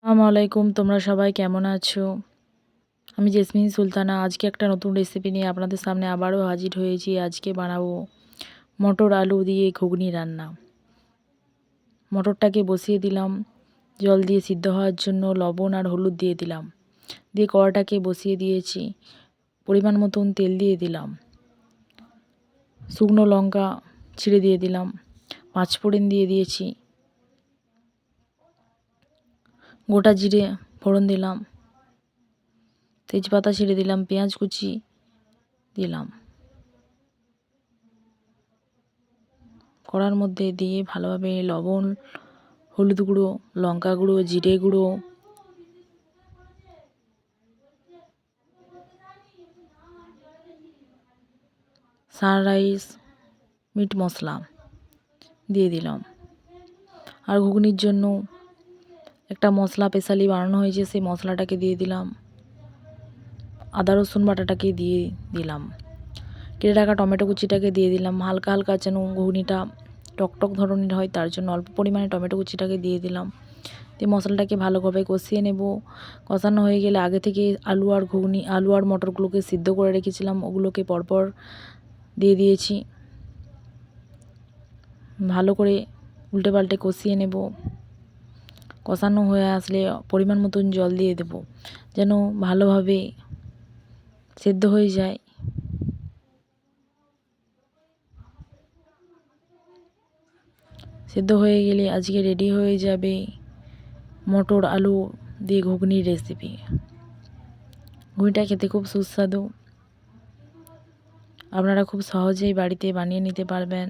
আসসালামু আলাইকুম, তোমরা সবাই কেমন আছো? আমি জেসমিন সুলতানা। আজকে একটা নতুন রেসিপি নিয়ে আপনাদের সামনে আবারও হাজির হয়েছি। আজকে বানাবো মটর আলু দিয়ে ঘুগনি রান্না। মটরটাকে বসিয়ে দিলাম, জল দিয়ে সিদ্ধ হওয়ার জন্য লবণ আর হলুদ দিয়ে দিলাম। দিয়ে কড়াটাকে বসিয়ে দিয়েছি, পরিমাণ মতন তেল দিয়ে দিলাম, শুকনো লঙ্কা ছিঁড়ে দিয়ে দিলাম, পাঁচফোড়ন দিয়ে দিয়েছি, গোটা জিরে ফোড়ন দিলাম, তেজপাতা ছিঁড়ে দিলাম, পেঁয়াজ কুচি দিলাম। কড়ার মধ্যে দিয়ে ভালোভাবে লবণ, হলুদ গুঁড়ো, লঙ্কা গুঁড়ো, জিরে গুঁড়ো, সানরাইস মিট মশলা দিয়ে দিলাম। আর ঘুগনির জন্য একটা মশলা স্পেশালি বানানো হয়েছে, সেই মশলাটাকে দিয়ে দিলাম। আদা রসুন বাটাটাকে দিয়ে দিলাম। কেটে রাখা টমেটো কুচিটাকে দিয়ে দিলাম। হালকা হালকা যেন ঘুগনিটা টকটক ধরনের হয়, তার জন্য অল্প পরিমাণে টমেটো কুচিটাকে দিয়ে দিলাম। দিয়ে মশলাটাকে ভালোভাবে কষিয়ে নেব। কষানো হয়ে গেলে আগে থেকে আলু আর মটরগুলোকে সিদ্ধ করে রেখেছিলাম, ওগুলোকে পরপর দিয়ে দিয়েছি। ভালো করে উল্টে পাল্টে কষিয়ে নেব। কষানো হয়ে আসলে পরিমাণ মতন জল দিয়ে দেব, যেন ভালোভাবে সেদ্ধ হয়ে যায়। সেদ্ধ হয়ে গেলে আজকে রেডি হয়ে যাবে মটর আলু দিয়ে ঘুগনির রেসিপি। ঘুগনিটা খেতে খুব সুস্বাদু, আপনারা খুব সহজেই বাড়িতে বানিয়ে নিতে পারবেন।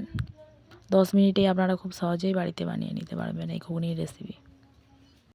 10 মিনিটেই আপনারা খুব সহজেই বাড়িতে বানিয়ে নিতে পারবেন এই ঘুগনির রেসিপি।